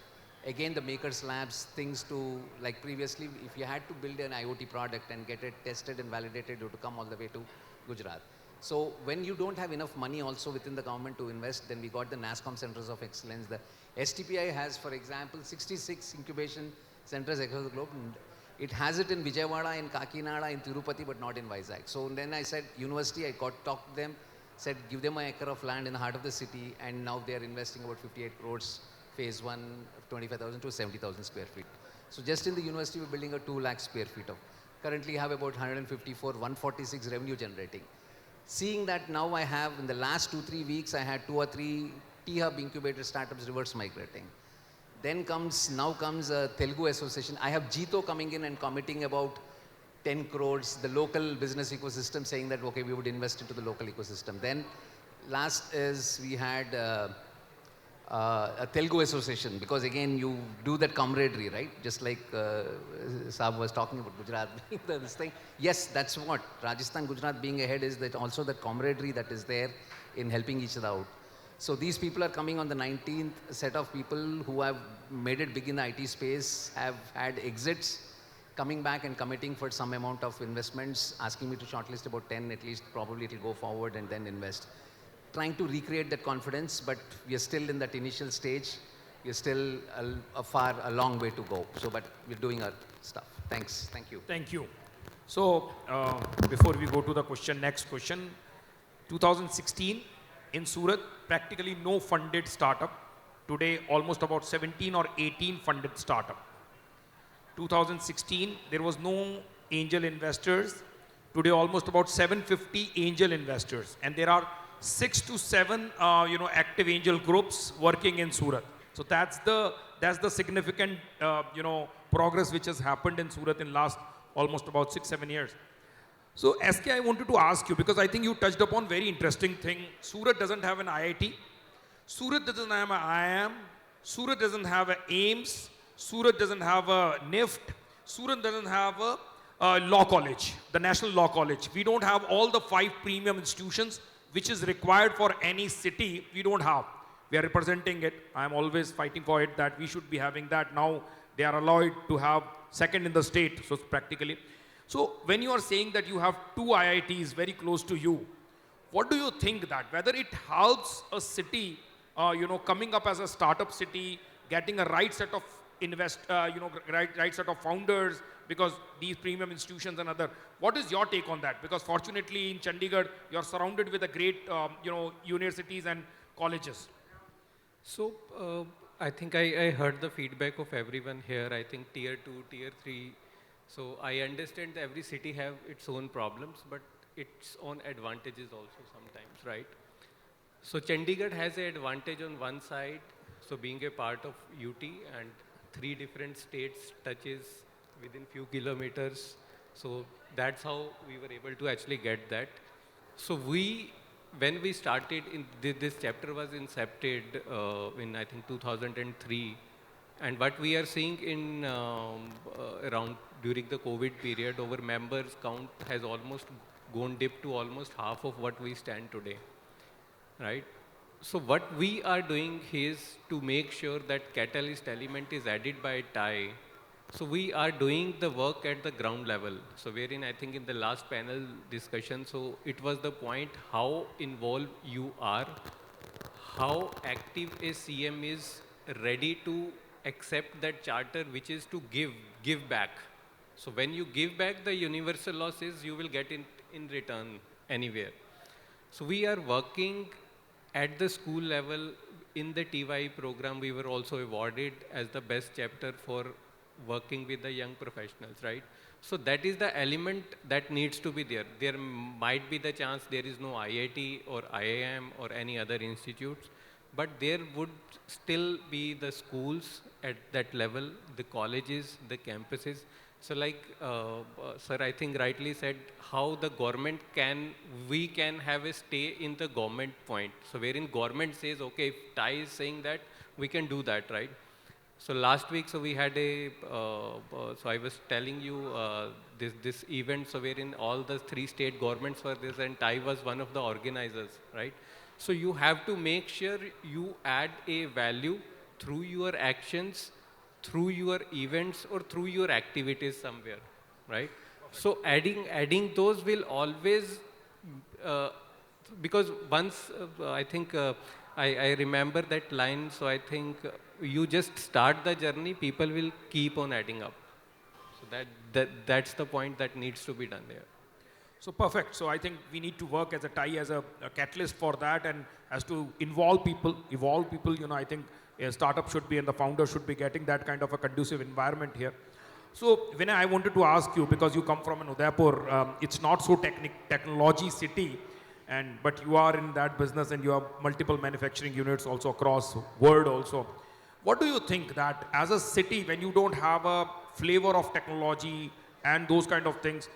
Again, the makers labs, things to, like previously, if you had to build an IoT product and get it tested and validated, you have to come all the way to Gujarat. So when you don't have enough money also within the government to invest, then we got the NASCOM centers of excellence. The STPI has, for example, 66 incubation centers across the globe. And it has it in Vijayawada, in Kakinada, in Tirupati, but not in Vizag. So then I said, university, I talked to them, said, give them an acre of land in the heart of the city, and now they are investing about 58 crores, phase 1, 25,000 to 70,000 square feet. So just in the university, we're building a 2 lakh square feet of. Currently have about 154, 146 revenue generating. Seeing that now I have, in the last 2-3 weeks, I had 2 or 3 TiE hub incubator startups reverse migrating. Then now comes a Telugu association. I have Jito coming in and committing about 10 crores, the local business ecosystem saying that, okay, we would invest into the local ecosystem. Then last is we had a Telugu association, because again, you do that camaraderie, right? Just like Saab was talking about Gujarat, this thing. Yes, that's what Rajasthan, Gujarat being ahead is that also that camaraderie that is there in helping each other out. So these people are coming on the 19th set of people who have made it big in the IT space, have had exits, coming back and committing for some amount of investments, asking me to shortlist about 10 at least, probably it will go forward and then invest. Trying to recreate that confidence, but we are still in that initial stage. We are still a long way to go. So, but we're doing our stuff. Thanks. Thank you. Thank you. So, before we go to the next question, 2016 in Surat, practically no funded startup. Today, almost about 17 or 18 funded startup. 2016, there was no angel investors. Today, almost about 750 angel investors, and there are 6 to 7, active angel groups working in Surat. So that's the significant, progress which has happened in Surat in last almost about 6-7 years. So SK, I wanted to ask you, because I think you touched upon very interesting thing. Surat doesn't have an IIT. Surat doesn't have an IIM, Surat doesn't have a AIMS, Surat doesn't have a NIFT, Surat doesn't have a law college, the National Law College. We don't have all the 5 premium institutions which is required for any city. We don't have. We are representing it. I am always fighting for it that we should be having that. Now they are allowed to have second in the state, so practically. So when you are saying that you have 2 IITs very close to you, what do you think that whether it helps a city, coming up as a startup city, getting a right set of right set of founders, because these premium institutions and other. What is your take on that? Because fortunately in Chandigarh, you're surrounded with a great, universities and colleges. So I think I heard the feedback of everyone here. I think tier 2, tier 3. So I understand that every city have its own problems, but its own advantages also sometimes, right? So Chandigarh has an advantage on one side, so being a part of UT and 3 different states touches within few kilometers. So that's how we were able to actually get that. So when we started, this chapter was incepted in I think 2003. And what we are seeing in around during the COVID period, our members count has almost gone dip to almost half of what we stand today, right? So what we are doing is to make sure that catalyst element is added by TiE. So we are doing the work at the ground level. So wherein I think in the last panel discussion, so it was the point how involved you are, how active a CM is ready to accept that charter, which is to give back. So when you give back, the universal law says you will get in return anywhere. So we are working at the school level. In the TiE program, we were also awarded as the best chapter for working with the young professionals, right? So that is the element that needs to be there. There might be the chance there is no IIT or IIM or any other institutes, but there would still be the schools at that level, the colleges, the campuses. So like sir, I think rightly said, how the government we can have a stay in the government point. So wherein government says, okay, if TiE is saying that, we can do that, right? So last week, so we had so I was telling you this event, so wherein all the 3 state governments were there and TiE was one of the organizers, right? So you have to make sure you add a value through your actions, through your events or through your activities somewhere, right? So adding those will always, because once I think I remember that line, so I think you just start the journey, people will keep on adding up. So that's the point that needs to be done there. So perfect. So I think we need to work as a TiE as a catalyst for that, and has to involve people. I think a startup should be and the founder should be getting that kind of a conducive environment here. So Vinay, I wanted to ask you, because you come from an Udaipur, it's not so technology city, but you are in that business and you have multiple manufacturing units also across world also. What do you think that as a city, when you don't have a flavor of technology and those kind of things,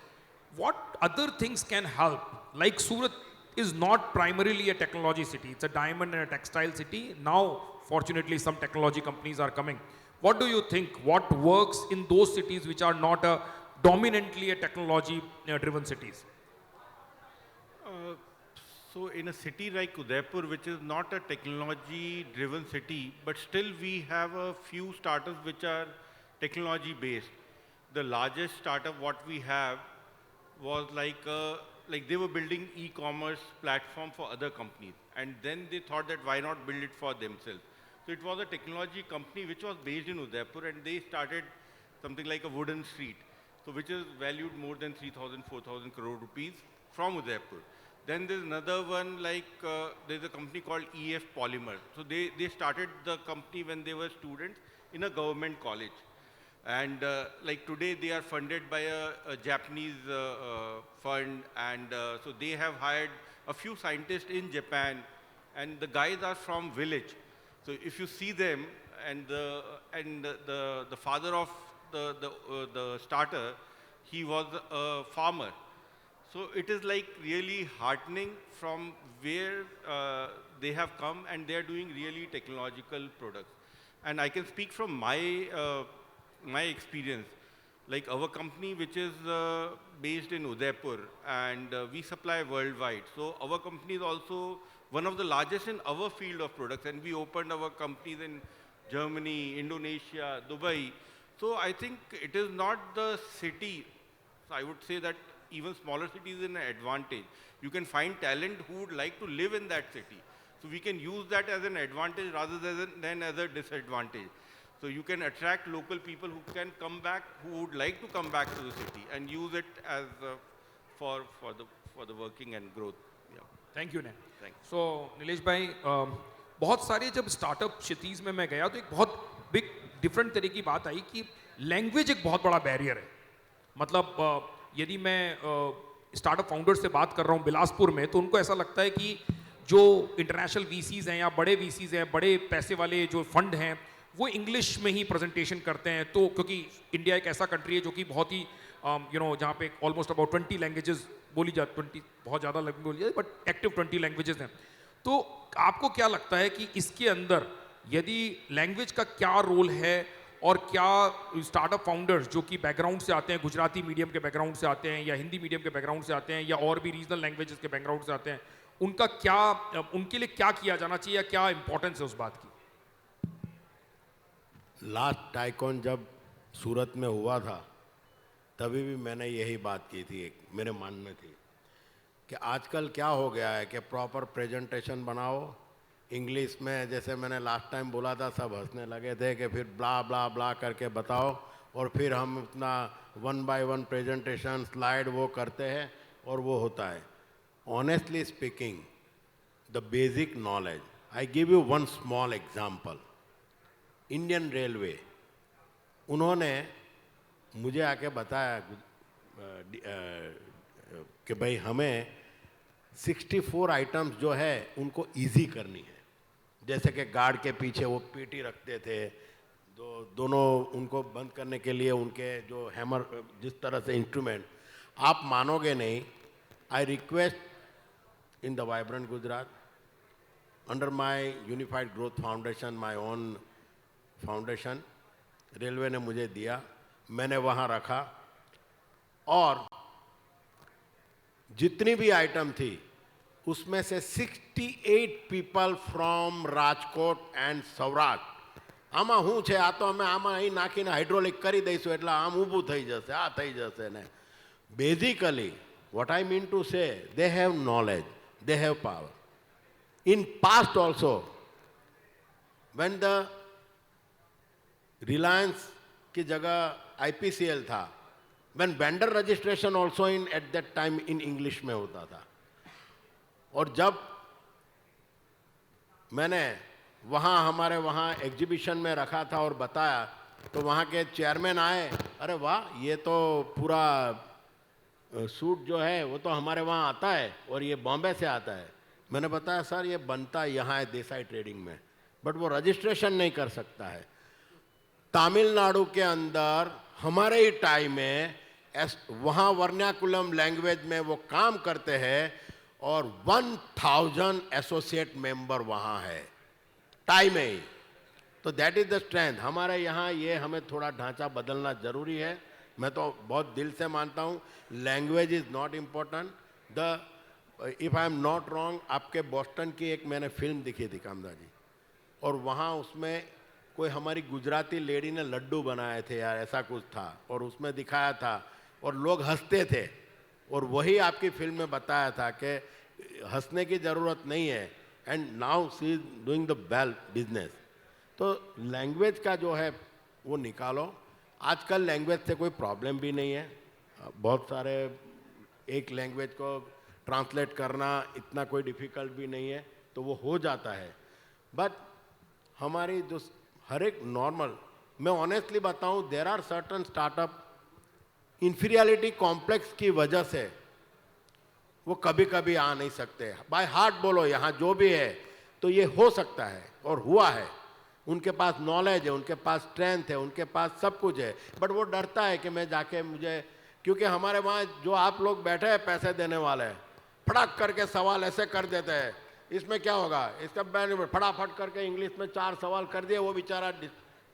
what other things can help? Like Surat is not primarily a technology city. It's a diamond and a textile city. Now, fortunately, some technology companies are coming. What do you think? What works in those cities which are not dominantly a technology-driven cities? So in a city like Udaipur, which is not a technology-driven city, but still we have a few startups which are technology-based. The largest startup what we have was like they were building e-commerce platform for other companies, and then they thought that why not build it for themselves. So it was a technology company which was based in Udaipur, and they started something like a wooden street, so which is valued more than 3,000, 4,000 crore rupees from Udaipur. Then there's another one, like there's a company called EF Polymer. So they started the company when they were students in a government college. And like today they are funded by a Japanese fund, and so they have hired a few scientists in Japan, and the guys are from village. So if you see them, and the father of the starter, he was a farmer. So it is like really heartening from where they have come, and they are doing really technological products. And I can speak from my experience. Like our company, which is based in Udaipur, and we supply worldwide. So our company is also one of the largest in our field of products, and we opened our companies in Germany, Indonesia, Dubai. So I think it is not the city. So I would say that even smaller cities is an advantage. You can find talent who would like to live in that city. So we can use that as an advantage rather than as a disadvantage. So you can attract local people who can come back, who would like to come back to the city and use it as for the working and growth. Yeah. Thank you ने Thanks. सो नीलेश भाई बहुत सारे जब startup cities में मैं गया तो एक बहुत बिग डिफरेंट तरह की बात आई कि लैंग्वेज एक बहुत बड़ा बैरियर है. मतलब यदि मैं स्टार्टअप फाउंडर से बात कर रहा हूँ बिलासपुर में, तो उनको ऐसा लगता है कि जो इंटरनेशनल वीसीज हैं या बड़े वीसीज हैं, बड़े पैसे वाले जो फंड हैं, वो इंग्लिश में ही प्रेजेंटेशन करते हैं. तो क्योंकि इंडिया एक ऐसा कंट्री है जो कि बहुत ही जहाँ पे ऑलमोस्ट अबाउट 20 लैंग्वेजेस बोली जाती, 20 बहुत ज़्यादा लैंग्वेज बोली जाती, बट एक्टिव 20 लैंग्वेजेस हैं. तो आपको क्या लगता है कि इसके अंदर यदि लैंग्वेज का क्या रोल है, और क्या स्टार्टअप फाउंडर्स जो कि बैकग्राउंड से आते हैं, गुजराती मीडियम के बैकग्राउंड से आते हैं या हिंदी मीडियम के बैकग्राउंड से आते हैं या और भी रीजनल लैंग्वेजेस के बैकग्राउंड से आते हैं, उनका क्या, उनके लिए क्या किया जाना चाहिए या क्या इंपॉर्टेंस है उस बात की? लास्ट टाइकॉन जब सूरत में हुआ था तभी भी मैंने यही बात की थी, एक मेरे मन में थी कि आजकल क्या हो गया है कि प्रॉपर प्रेजेंटेशन बनाओ इंग्लिश में. जैसे मैंने लास्ट टाइम बोला था, सब हंसने लगे थे कि फिर ब्ला ब्ला ब्ला करके बताओ, और फिर हम इतना 1 by 1 प्रेजेंटेशन स्लाइड वो करते हैं और वो होता है. Honestly speaking, the basic knowledge, I give you one small example. Indian railway, उन्होंने मुझे आके बताया कि भाई हमें 64 आइटम्स जो है उनको इजी करनी है. जैसे कि गार्ड के पीछे वो पीटी रखते थे, दोनों उनको बंद करने के लिए उनके जो हैमर, जिस तरह से इंस्ट्रूमेंट, आप मानोगे नहीं. I request in the vibrant Gujarat, under my unified growth foundation, my own foundation, railway ने मुझे दिया, मैंने वहाँ रखा, और जितनी भी आइटम थी उसमें से 68 people from Rajkot and Saurashtra, આમાં શું છે, આ તો અમે આમાં અહીં નાખીને હાઇડ્રોલિક કરી દઈશું એટલે આમ ઊભું થઈ જશે, આ થઈ જશે ને. Basically what I mean to say, they have knowledge, they have power. In past also, when the Reliance की जगह IPCL था, when vendor registration also in at that time in English में होता था. और जब मैंने वहाँ हमारे वहाँ एग्जीबिशन में रखा था और बताया, तो वहाँ के चेयरमैन आए, अरे वाह, ये तो पूरा सूट जो है वो तो हमारे वहाँ आता है और ये बॉम्बे से आता है. मैंने बताया सर ये बनता यहाँ है देसाई ट्रेडिंग में, बट वो रजिस्ट्रेशन नहीं कर सकता है. तमिलनाडु के अंदर हमारे ही टाइम में वहाँ वर्नाकुलम लैंग्वेज में वो काम करते हैं, और 1000 एसोसिएट मेंबर वहाँ है टाइम में ही. तो दैट इज द स्ट्रेंथ. हमारे यहाँ ये हमें थोड़ा ढांचा बदलना ज़रूरी है. मैं तो बहुत दिल से मानता हूँ language is not important. The if I am not wrong, आपके बॉस्टन की एक मैंने फिल्म दिखी थी कामदा जी, और वहाँ उसमें कोई हमारी गुजराती लेडी ने लड्डू बनाए थे यार, ऐसा कुछ था, और उसमें दिखाया था और लोग हंसते थे. और वही आपकी फिल्म में बताया था कि हंसने की ज़रूरत नहीं है, and now she is doing the well business. तो लैंग्वेज का जो है वो निकालो. आजकल लैंग्वेज से कोई प्रॉब्लम भी नहीं है. बहुत सारे एक लैंग्वेज को ट्रांसलेट करना इतना कोई डिफ़िकल्ट भी नहीं है, तो वो हो जाता है. बट हमारी जो हर एक नॉर्मल, मैं ऑनेस्टली बताऊं, there are certain startup inferiority complex की वजह से वो कभी कभी आ नहीं सकते. बाय हार्ट बोलो यहाँ जो भी है, तो ये हो सकता है और हुआ है. उनके पास नॉलेज है, उनके पास स्ट्रेंथ है, उनके पास सब कुछ है, बट वो डरता है कि मैं जाके मुझे क्योंकि हमारे वहाँ जो आप लोग बैठे हैं पैसे देने वाले, फटाक करके सवाल ऐसे कर देते हैं, इसमें क्या होगा, इसका बेनिफिट फटाफट करके इंग्लिश में 4 सवाल कर दिए, वो बेचारा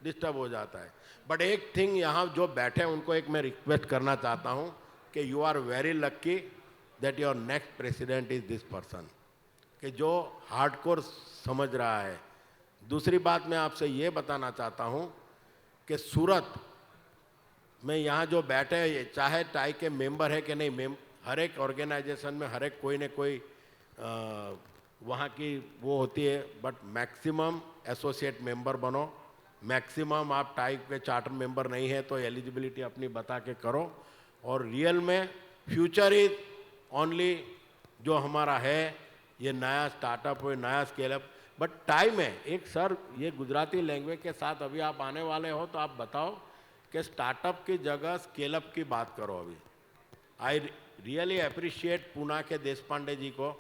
डिस्टर्ब हो जाता है। बट एक थिंग यहाँ जो बैठे हैं उनको एक मैं रिक्वेस्ट करना चाहता हूँ कि you are very lucky that your next president is this person, कि जो हार्डकोर समझ रहा है। दूसरी बात मैं आपसे ये बताना चाहता हूँ कि सूरत में यहाँ जो बैठे हैं, चाहे टाई के मेंबर है कि नहीं, हर एक ऑर्गेनाइजेशन में हर एक कोई न कोई वहाँ की वो होती है, बट मैक्सिमम एसोसिएट मेंबर बनो, मैक्सिमम आप टाई के चार्टर मेंबर नहीं है तो एलिजिबिलिटी अपनी बता के करो। और रियल में फ्यूचर इज ओनली जो हमारा है ये नया स्टार्टअप हो, नया स्केलअप। बट टाई में एक सर ये गुजराती लैंग्वेज के साथ अभी आप आने वाले हो तो आप बताओ कि स्टार्टअप की जगह स्केलअप की बात करो। अभी आई रियली अप्रिशिएट पूना के देश पांडे जी को,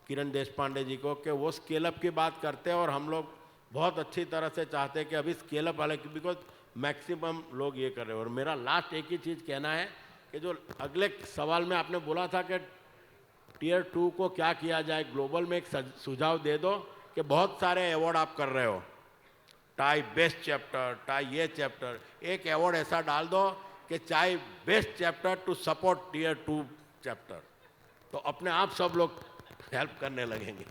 किरण देश पांडे जी को, कि वो स्केलअप की बात करते हैं और हम लोग बहुत अच्छी तरह से चाहते हैं कि अभी स्केलअप वाले, बिकॉज मैक्सिमम लोग ये कर रहे हैं। और मेरा लास्ट एक ही चीज़ कहना है कि जो अगले सवाल में आपने बोला था कि टियर 2 को क्या किया जाए ग्लोबल में, एक सुझाव दे दो कि बहुत सारे अवार्ड आप कर रहे हो, टाई बेस्ट चैप्टर, टाई ये चैप्टर, एक अवार्ड ऐसा डाल दो कि चाहे best chapter to support tier 2 chapter, तो अपने आप सब लोग हेल्प करने लगेंगे।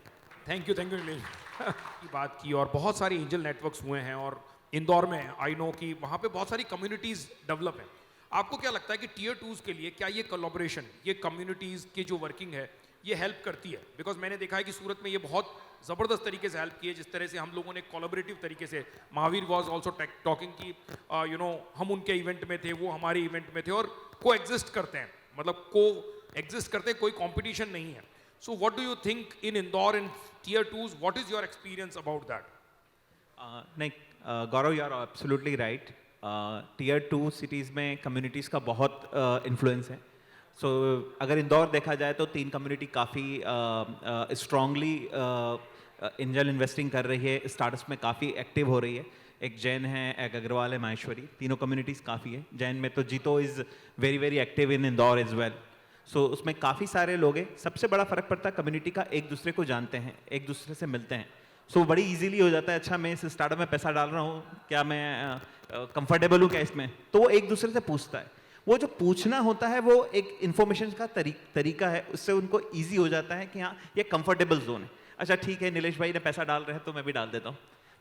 थैंक यू नीलेश की बात की। और बहुत सारे एंजल नेटवर्क्स हुए हैं और इंदौर में आई नो कि वहाँ पे बहुत सारी कम्युनिटीज़ डेवलप हैं। आपको क्या लगता है कि टियर 2s के लिए क्या ये कोलैबोरेशन, ये कम्युनिटीज़ की जो वर्किंग है ये हेल्प करती है? बिकॉज मैंने देखा है कि सूरत में ये बहुत ज़बरदस्त तरीके से हेल्प की है, जिस तरह से हम लोगों ने कोलैबोरेटिव तरीके से, महावीर वॉज ऑल्सो टॉकिंग की हम उनके इवेंट में थे, वो हमारे इवेंट में थे और को एग्जिस्ट करते हैं, मतलब को एग्जिस्ट करते हैं, कोई कॉम्पिटिशन नहीं है। So what do you think in Indore in tier 2s, what is your experience about that? नहीं, Gaurav, you are absolutely right. Tier 2 cities में कम्युनिटीज़ का बहुत इन्फ्लुएंस है। सो अगर इंदौर देखा जाए तो 3 कम्युनिटी काफ़ी स्ट्रांगली एंजल इन्वेस्टिंग कर रही है, स्टार्टअप्स में काफ़ी एक्टिव हो रही है। एक जैन है, एक अग्रवाल है, माहेश्वरी, तीनों कम्युनिटीज़ काफ़ी है। जैन में तो JITO is very very active in Indore as well. So उसमें काफ़ी सारे लोग हैं। सबसे बड़ा फ़र्क पड़ता है कम्युनिटी का, एक दूसरे को जानते हैं, एक दूसरे से मिलते हैं। सो बड़ी इजीली हो जाता है, अच्छा मैं इस स्टार्टअप में पैसा डाल रहा हूँ, क्या मैं कंफर्टेबल हूँ क्या इसमें, तो वो एक दूसरे से पूछता है। वो जो पूछना होता है वो एक इन्फॉर्मेशन का तरीका है, उससे उनको ईजी हो जाता है कि हाँ ये कंफर्टेबल जोन है, अच्छा ठीक है नीलेश भाई ने पैसा डाल रहे हैं तो मैं भी डाल देता हूँ।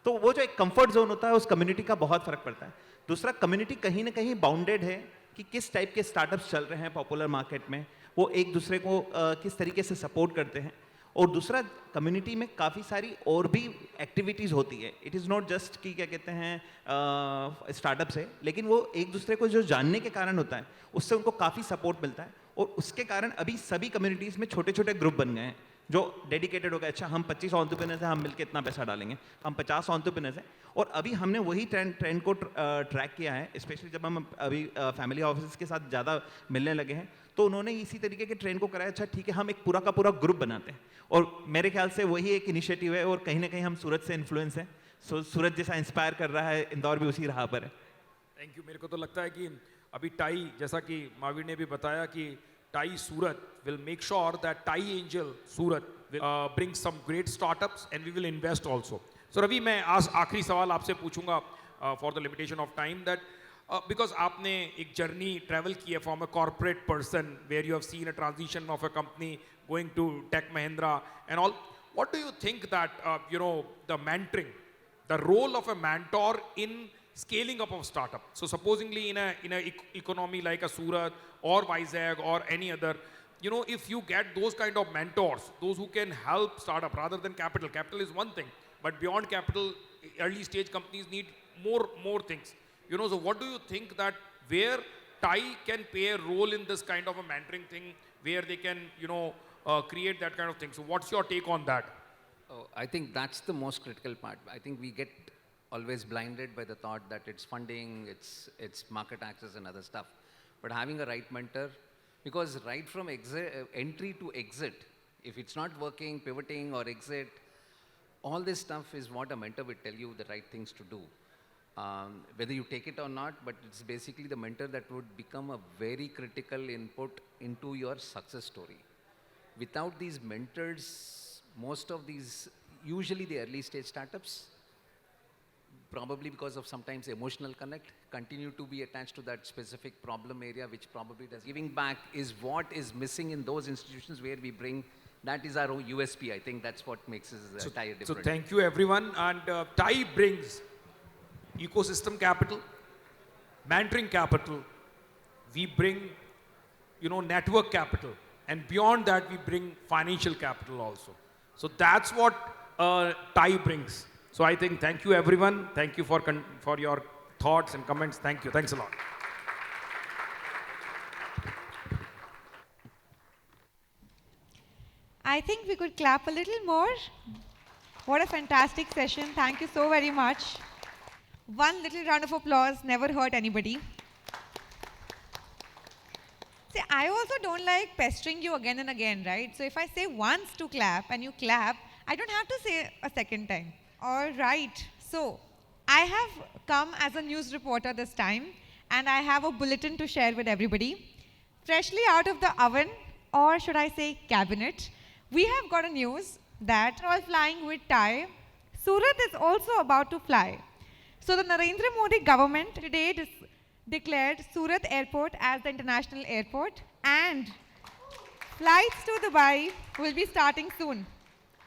तो वो जो एक कंफर्ट जोन होता है उस कम्युनिटी का बहुत फर्क पड़ता है। दूसरा, कम्युनिटी कहीं ना कहीं बाउंडेड है कि किस टाइप के स्टार्टअप्स चल रहे हैं पॉपुलर मार्केट में, वो एक दूसरे को किस तरीके से सपोर्ट करते हैं। और दूसरा, कम्युनिटी में काफ़ी सारी और भी एक्टिविटीज़ होती है। इट इज़ नॉट जस्ट कि क्या कहते हैं स्टार्टअप्स है, लेकिन वो एक दूसरे को जो जानने के कारण होता है उससे उनको काफ़ी सपोर्ट मिलता है। और उसके कारण अभी सभी कम्युनिटीज़ में छोटे छोटे ग्रुप बन गए हैं जो डेडिकेटेड हो गए, अच्छा हम 25 एंटरप्रेन्योर्स हैं, हम मिलकर इतना पैसा डालेंगे, हम 50 एंटरप्रेन्योर्स हैं। और अभी हमने वही ट्रेंड को ट्रैक किया है, स्पेशली जब हम अभी फैमिली ऑफिस के साथ ज़्यादा मिलने लगे हैं, तो उन्होंने इसी तरीके के ट्रेंड को कराया, अच्छा ठीक है हम एक पूरा का पूरा ग्रुप बनाते हैं। और मेरे ख्याल से वही एक इनिशिएटिव है और कहीं ना कहीं हम सूरत से इन्फ्लुएंस हैं। सो सूरत जैसा इंस्पायर कर रहा है, इंदौर भी उसी राह पर है। Thank you. मेरे को तो लगता है कि अभी टाई, जैसा कि महावीर ने भी बताया कि TiE Surat will make sure that TiE Angel Surat will bring some great startups and we will invest also. So Ravi, मैं आज आखिरी सवाल आपसे पूछूंगा for the limitation of time that because आपने एक जर्नी ट्रैवल की है from a corporate person where you have seen a transition of a company going to Tech Mahindra and all. What do you think that the mentoring, the role of a mentor in scaling up of startup? So supposingly in a economy like a Surat or Vizag or any other, if you get those kind of mentors, those who can help startup rather than capital. Capital is one thing, but beyond capital, early stage companies need more things. So what do you think that where TiE can play a role in this kind of a mentoring thing, where they can create that kind of thing? So what's your take on that? Oh, I think that's the most critical part. I think we get always blinded by the thought that it's funding, it's market access and other stuff. But having a right mentor, because right from entry to exit, if it's not working, pivoting or exit, all this stuff is what a mentor will tell you the right things to do. whether you take it or not, but it's basically the mentor that would become a very critical input into your success story. Without these mentors, most of these, usually the early stage startups, probably because of sometimes emotional connect, continue to be attached to that specific problem area, which probably does. Giving back is what is missing in those institutions where we bring, that is our USP. I think that's what makes us TiE different. So thank you everyone. And TiE brings ecosystem capital, mentoring capital, we bring, network capital, and beyond that we bring financial capital also. So that's what TiE brings. So I think thank you everyone. Thank you for your thoughts and comments. Thank you. Thanks a lot. I think we could clap a little more. What a fantastic session. Thank you so very much. One little round of applause never hurt anybody. See, I also don't like pestering you again and again, right? So if I say once to clap and you clap, I don't have to say a second time. All right. So I have come as a news reporter this time, and I have a bulletin to share with everybody. Freshly out of the oven, or should I say cabinet, we have got a news that all flying with TiE, Surat is also about to fly. So the Narendra Modi government today declared Surat Airport as the international airport, and flights to Dubai will be starting soon.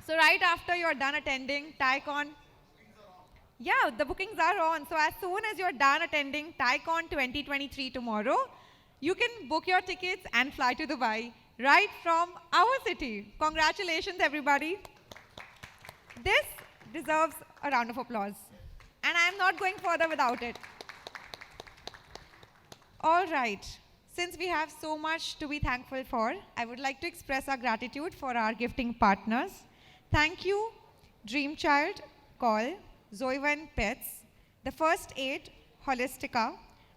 So right after you're done attending TiECon, yeah, the bookings are on. So as soon as you're done attending TiECon 2023 tomorrow, you can book your tickets and fly to Dubai right from our city. Congratulations, everybody. This deserves a round of applause. And I'm not going further without it. All right. Since we have so much to be thankful for, I would like to express our gratitude for our gifting partners. Thank you, Dreamchild, Call, Zoivan Pets, The First Aid, Holistica,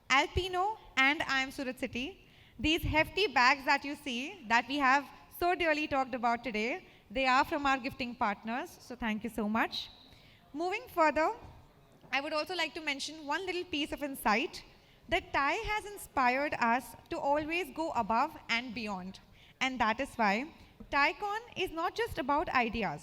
Alpino, and I Am Surat City. These hefty bags that you see, that we have so dearly talked about today, they are from our gifting partners, so thank you so much. Moving further, I would also like to mention one little piece of insight, that TiE has inspired us to always go above and beyond. And that is why TiECon is not just about ideas.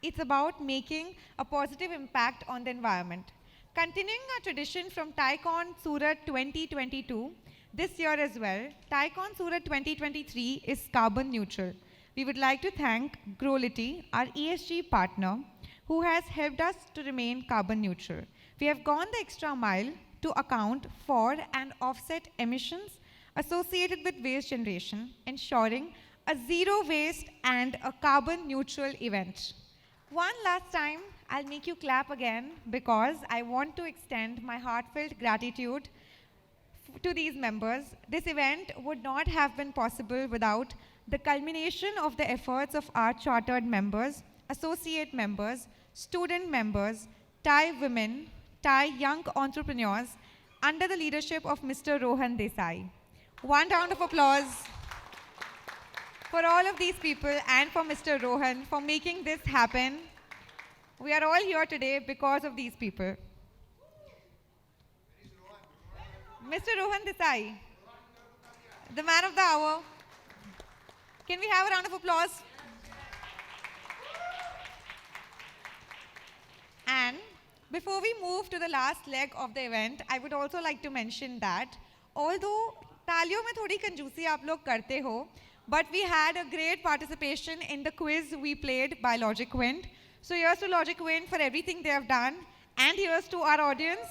It's about making a positive impact on the environment. Continuing our tradition from TiECon Surat 2022, this year as well, TiECon Surat 2023 is carbon neutral. We would like to thank Growlity, our ESG partner, who has helped us to remain carbon neutral. We have gone the extra mile to account for and offset emissions associated with waste generation, ensuring a zero waste and a carbon neutral event. One last time, I'll make you clap again because I want to extend my heartfelt gratitude to these members. This event would not have been possible without the culmination of the efforts of our chartered members, associate members, student members, TiE women, TiE young entrepreneurs under the leadership of Mr. Rohan Desai. One round of applause for all of these people and for Mr. Rohan for making this happen. We are all here today because of these people. Mr. Rohan Desai, the man of the hour. Can we have a round of applause? And before we move to the last leg of the event, I would also like to mention that although तालियों में थोड़ी कंजूसी आप लोग करते हो, but we had a great participation in the quiz we played by Logic Wind. So here's to Logic Wind for everything they have done, and here's to our audience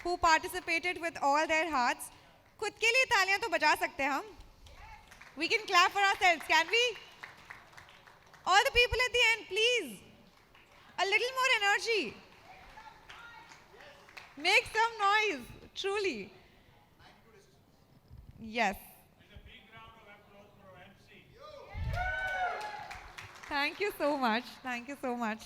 who participated with all their hearts. खुद के लिए तालियां तो बजा सकते हैं हम. We can clap for ourselves, can we? All the people at the end, please. A little more energy. Make some noise, truly. Yes. And a big round of applause for our MC. Thank you so much. Thank you so much.